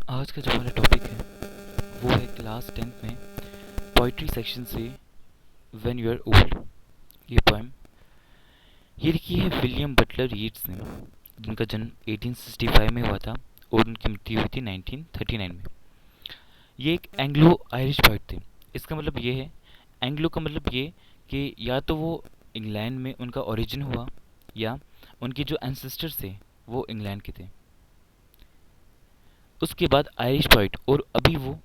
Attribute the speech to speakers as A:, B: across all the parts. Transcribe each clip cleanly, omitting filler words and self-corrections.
A: आज का जो हमारा टॉपिक है वो है क्लास 10th में पोइट्री सेक्शन से व्हेन यू आर ओल्ड। ये पोएम ये लिखी है विलियम बटलर यीट्स ने, जिनका जन्म 1865 में हुआ था और उनकी मृत्यु हुई थी 1939 में। ये एक एंग्लो आयरिश पोइट थे। इसका मतलब ये है, एंग्लो का मतलब ये कि या तो वो इंग्लैंड में उनका ओरिजिन हुआ या उनके जो एंसेस्टर्स थे वो इंग्लैंड के थे। उसके बाद आयरिश पोइट, और अभी वो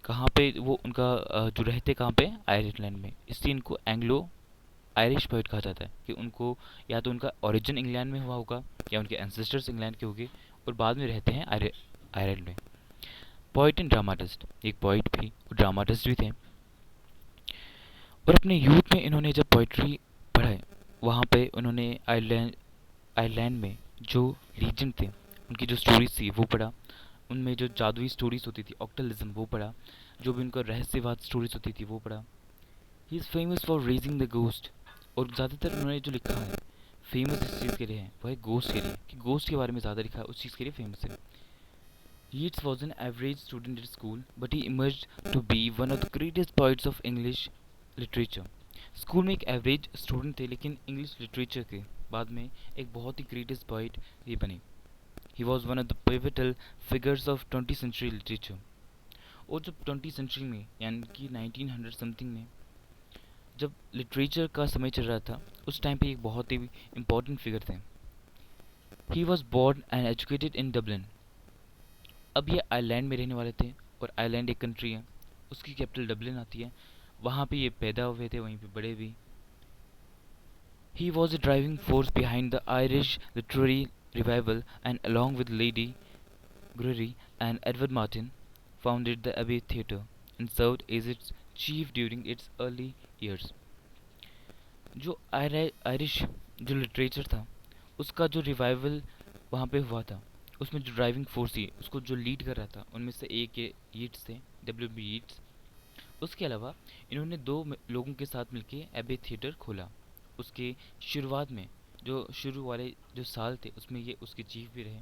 A: कहाँ पे वो उनका जो रहते कहाँ पे आयरलैंड में, इसलिए इनको एंग्लो आयरिश पोइट कहा जाता है कि उनको या तो उनका ओरिजिन इंग्लैंड में हुआ होगा या उनके एंसेस्टर्स इंग्लैंड के होंगे और बाद में रहते हैं आयरलैंड में। पोइट एंड ड्रामाटिस्ट, एक पोइट भी और ड्रामाटिस्ट भी थे। और अपने यूथ में इन्होंने जब पोइट्री पढ़ा वहाँ पे उन्होंने आयरलैंड में जो लीजेंड थे उनकी जो स्टोरीज थी वो पढ़ा। उनमें जो जादुई स्टोरीज होती थी, ऑक्टलिज्म, वो पढ़ा। जो भी उनका रहस्यवाद स्टोरीज होती थी वो पढ़ा। He is famous for raising the ghost. और ज़्यादातर उन्होंने जो लिखा है फेमस इस चीज़ के लिए है वो है गोस्ट के लिए, कि गोस्ट के बारे में ज़्यादा लिखा है, उस चीज़ के लिए फेमस है। Yeats was an average student at school, but he emerged to be one of the greatest poets of English literature. School में एक एवरेज स्टूडेंट थे लेकिन इंग्लिश लिटरेचर के बाद में एक बहुत ही ग्रेटेस्ट पोइट ये बने। He was one of the pivotal figures of 20th century literature. और जब 20th सेंचुरी में यानी कि 1900 समथिंग में जब लिटरेचर का समय चल रहा था, उस टाइम पे एक बहुत ही इम्पोर्टेंट फिगर थे। He was born and educated in Dublin. अब ये आयरलैंड में रहने वाले थे और आयरलैंड एक कंट्री है, उसकी कैपिटल डबलिन आती है। वहाँ पे ये पैदा हुए थे, वहीं पे बड़े भी। He was a driving force behind the Irish literary revival and along with Lady Gregory and Edward Martin founded the Abbey Theatre and served as its chief during its early years. जो Irish जो literature था उसका जो revival वहाँ पे हुआ था, उसमें जो ड्राइविंग फोर्स थी उसको जो लीड कर रहा था उनमें से एक ये यीट्स थे, W.B. यीट्स। उसके अलावा इन्होंने दो लोगों के साथ मिलके एबे थिएटर खोला। उसके शुरुआत में जो शुरू वाले जो साल थे उसमें ये उसके चीफ भी रहे।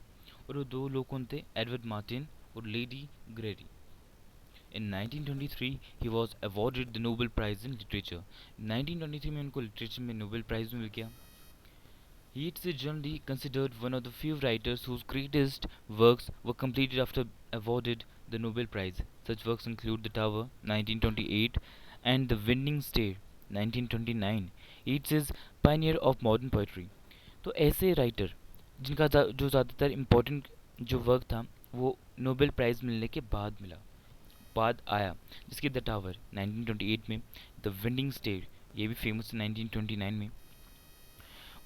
A: और वो दो लोग कौन थे? एडवर्ड मार्टिन और lady ग्रेरी। In 1923 he was awarded the Nobel Prize in Literature. 1923 में उनको लिटरेचर में नोबेल प्राइज भी मिल गया। Yeats is generally considered one of the few writers whose greatest works were completed after awarded the Nobel Prize. Such works include The Tower, 1928, and The Winding Stair, 1929. Yeats is pioneer of modern poetry. तो ऐसे writer जिनका जो ज़्यादातर important जो work था वो Nobel prize मिलने के बाद आया, जिसकी द टावर 1928 में, द विंडिंग स्टेयर ये भी फेमस है 1929 में।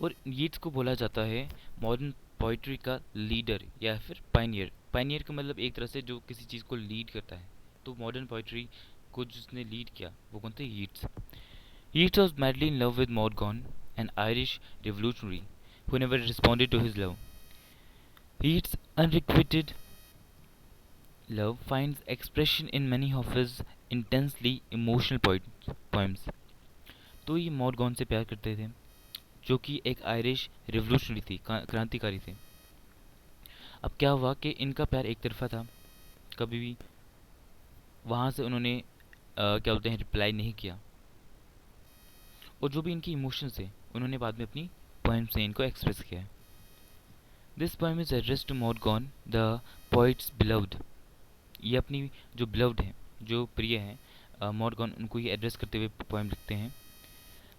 A: और यीट्स को बोला जाता है मॉडर्न पोइट्री का लीडर या फिर पाइनियर। पाइनियर का मतलब एक तरह से जो किसी चीज़ को लीड करता है, तो मॉडर्न पोइट्री को जिसने लीड किया वो कौन थे? Yeats. Yeats was madly in love with Morgan, N Irish revolutionary who never responded to his love. Yeats' unrequited love finds expression in many of his intensely emotional poems. तो ये Morgan से प्यार करते थे जो कि एक आयरिश रिवोल्यूशनरी थी, क्रांतिकारी थे। अब क्या हुआ कि इनका प्यार एक तरफा था, कभी भी वहाँ से उन्होंने क्या बोलते हैं रिप्लाई नहीं किया। और जो भी इनकी इमोशंस थे उन्होंने बाद में अपनी पोएम से इनको एक्सप्रेस किया है। This poem is address to Morgan the poets beloved. ये अपनी जो बिलव्ड है, जो प्रिय है, मॉर्गन, उनको ये एड्रेस करते हुए पोएम लिखते हैं।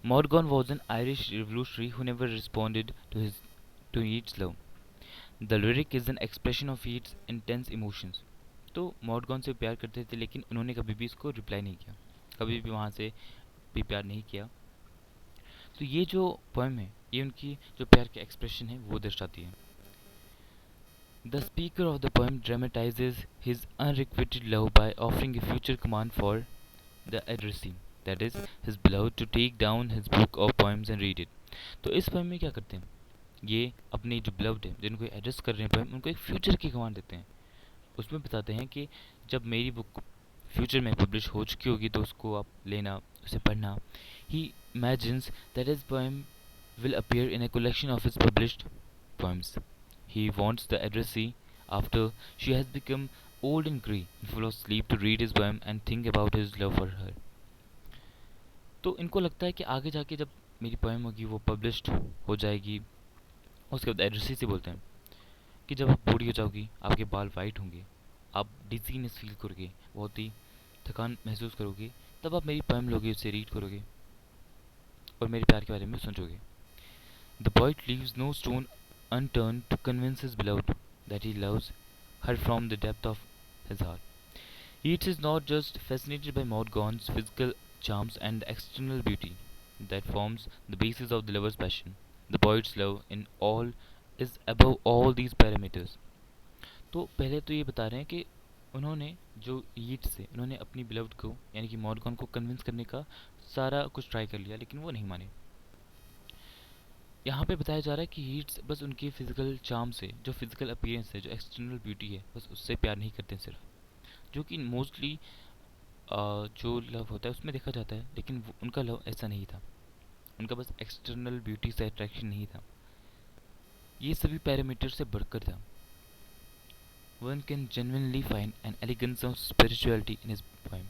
A: Morgan was an Irish revolutionary who never responded to Yeats love. The lyric is an expression of Yeats intense emotions. तो मॉर्गन से प्यार करते थे लेकिन उन्होंने कभी भी इसको रिप्लाई नहीं किया, कभी भी वहाँ से भी प्यार नहीं किया। तो ये जो पोएम है ये उनकी जो प्यार के एक्सप्रेशन है वो दर्शाती है। The speaker of the poem dramatizes his unrequited love by offering a future command for the addressee, that is his beloved, to take down his book of poems and read it. तो इस poem में क्या करते हैं, ये अपने जो beloved है जिनको एड्रेस कर रहे हैं पोएम, उनको एक फ्यूचर की कमांड देते हैं। उसमें बताते हैं कि जब मेरी बुक फ्यूचर में पब्लिश हो चुकी होगी तो उसको आप लेना, उसे पढ़ना। ही imagines that his poem will appear in a collection of his published poems. He wants the addressee, after she has become old and grey and full of sleep to read his poem and think about his love for her. तो इनको लगता है कि आगे जाके जब मेरी poem होगी वो पब्लिश्ड हो जाएगी, उसके बाद एड्रेसी से बोलते हैं कि जब आप बूढ़ी हो जाओगी, आपके बाल वाइट होंगे, आप डिजीनेस फील करोगे, बहुत ही थकान महसूस करोगे, तब आप मेरी पोएम लोगे, उसे रीड करोगे और मेरे प्यार के बारे में सोचोगे. The poet leaves no stone unturned to convince his beloved that he loves her from the depth of his heart. Yeats is not just fascinated by Maud Gonne's physical charms and the external beauty that forms the basis of the lover's passion. The poet's love in all is above all these parameters. तो पहले तो ये बता रहे हैं कि उन्होंने जो यीट से उन्होंने अपनी बिलव्ड को यानी कि मॉड गॉन को कन्विंस करने का सारा कुछ ट्राई कर लिया, लेकिन वो नहीं माने. यहाँ पे बताया जा रहा है कि हीट्स बस उनकी फिजिकल चार्म से, जो फिजिकल अपीयरेंस है, जो एक्सटर्नल ब्यूटी है, बस उससे प्यार नहीं करते सिर्फ, जो कि मोस्टली जो लव होता है उसमें देखा जाता है, लेकिन उनका लव ऐसा नहीं था. उनका बस एक्सटर्नल ब्यूटी से अट्रैक्शन नहीं था, ये सभी पैरामीटर से बढ़कर था. One can genuinely find an elegance of spirituality in his poem.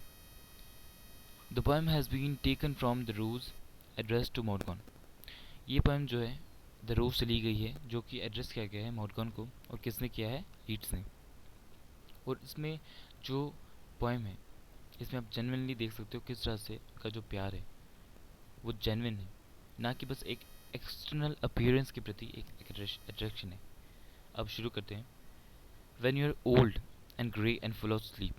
A: The poem has been taken from the rose addressed to Morgan. ये पोएम जो है द रोज से ली गई है, जो कि एड्रेस किया गया है मॉडगन को, और किसने किया है, ईट्स ने. और इसमें जो पोएम है, इसमें आप जेन्युइनली देख सकते हो किस तरह से उनका जो प्यार है वो जेन्युइन है, ना कि बस एक एक्सटर्नल अपीयरेंस के प्रति एक अट्रैक्शन है. अब शुरू करते हैं. When you are old and grey and full of sleep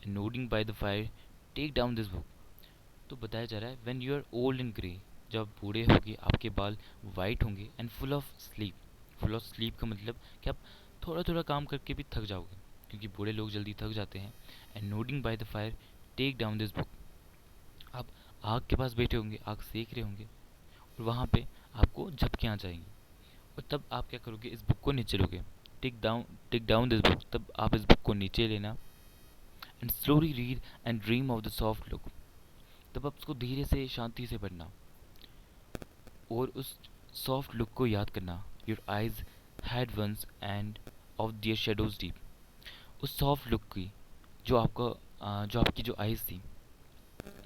A: and nodding by the fire take down this book. तो बताया जा रहा है when you are old and grey, जब आप बूढ़े होंगे, आपके बाल वाइट होंगे, and full of sleep. Full of sleep का मतलब कि आप थोड़ा थोड़ा काम करके भी थक जाओगे, क्योंकि बूढ़े लोग जल्दी थक जाते हैं. And nodding by the fire take down this book. आप आग के पास बैठे होंगे, आग सेक रहे होंगे, और वहाँ पे आपको झपकियाँ आ जाएंगी, और तब आप क्या करोगे, इस बुक को नीचे लोगे. टेक डाउन दिस बुक, तब आप इस बुक को नीचे लेना. And slowly read and dream of the soft look. तब आप उसको धीरे से शांति से पढ़ना और उस सॉफ्ट लुक को याद करना. Your eyes had once and of their shadows deep. उस सॉफ्ट लुक की जो आपकी जो आइज थी,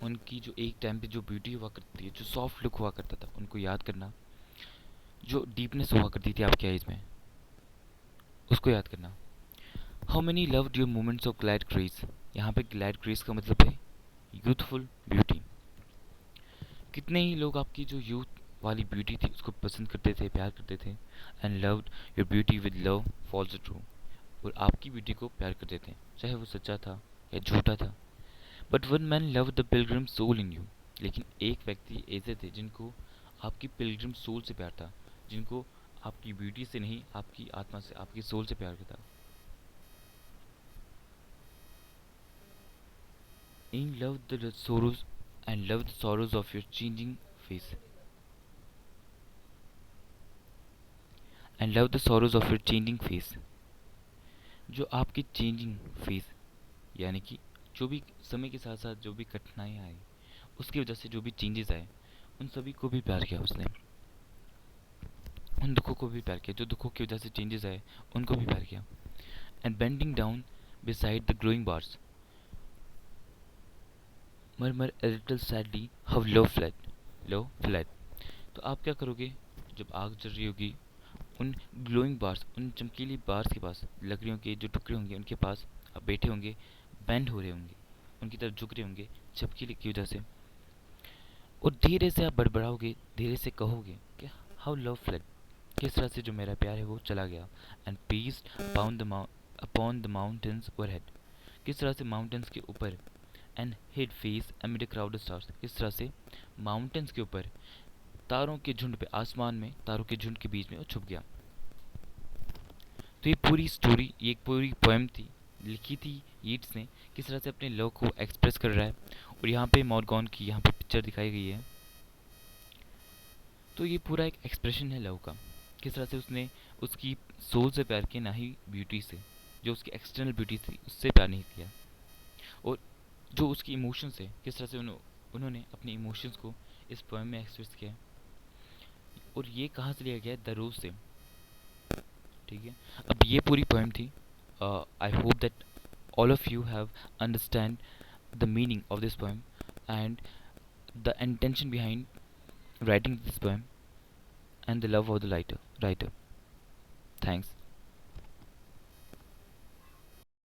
A: उनकी जो एक टाइम पे जो ब्यूटी हुआ करती है, जो सॉफ्ट लुक हुआ करता था, उनको याद करना. जो डीपनेस हुआ करती थी आपकी आइज में, उसको याद करना. How many loved your moments of glad grace. यहाँ पे ग्लैड ग्रेस का मतलब है यूथफुल ब्यूटी. कितने ही लोग आपकी जो यूथ वाली ब्यूटी थी उसको पसंद करते थे, प्यार करते थे. And loved your beauty with love false true. और आपकी ब्यूटी को प्यार करते थे, चाहे वो सच्चा था या झूठा था. But one man love the pilgrim soul in you. लेकिन एक व्यक्ति ऐसे थे जिनको आपकी पिलग्रिम सोल से प्यार था, जिनको आपकी ब्यूटी से नहीं, आपकी आत्मा से, आपकी सोल से प्यार था. In love the sorrows and love the sorrows of your changing face. And love the sorrows of your changing face. जो आपकी चेंजिंग फेस, यानी कि जो भी समय के साथ साथ जो भी कठिनाइयाँ आई, उसकी वजह से जो भी चेंजेस आए, उन सभी को भी प्यार किया उसने. उन दुखों को भी प्यार किया, जो दुखों की वजह से चेंजेस आए, उनको भी प्यार किया. And bending down beside the glowing bars, murmur a little sadly how low fled. तो आप क्या करोगे, जब आग जल रही होगी, उन ग्लोइंग बार्स, उन चमकीली बार्स के पास, लकड़ियों के जो टुकड़े होंगे उनके पास आप बैठे होंगे, बेंड हो रहे होंगे, उनकी तरफ झुक रहे होंगे झपकी की वजह से, और धीरे से आप बड़बड़ाओगे, धीरे से कहोगे कि हाउ लव फ्लड, किस तरह से जो मेरा प्यार है वो चला गया. And peace upon the mountains overhead. किस तरह से माउंटेन्स के ऊपर. And hid face amid crowd stars. किस तरह से माउंटेन्स के ऊपर तारों के झुंड पे, आसमान में तारों के झुंड के बीच में वो छुप गया. तो ये पूरी स्टोरी, ये एक पूरी पोएम थी, लिखी थी यीट्स ने, किस तरह से अपने लव को एक्सप्रेस कर रहा है. और यहाँ पे मॉर्गन की यहाँ पे पिक्चर दिखाई गई है. तो ये पूरा एक एक्सप्रेशन है लव का, किस तरह से उसने उसकी सोल से प्यार किया, ना ही ब्यूटी से, जो उसकी एक्सटर्नल ब्यूटी थी उससे प्यार नहीं किया. और जो उसकी इमोशंस है, किस तरह से उन्होंने अपने इमोशंस को इस पोएम में एक्सप्रेस किया. और ये कहाँ से लिया गया है, द रोज से. ठीक है, अब ये पूरी पोएम थी. I hope that all of you have understand the meaning of this poem and the intention behind writing this poem and the love of the writer. Thanks.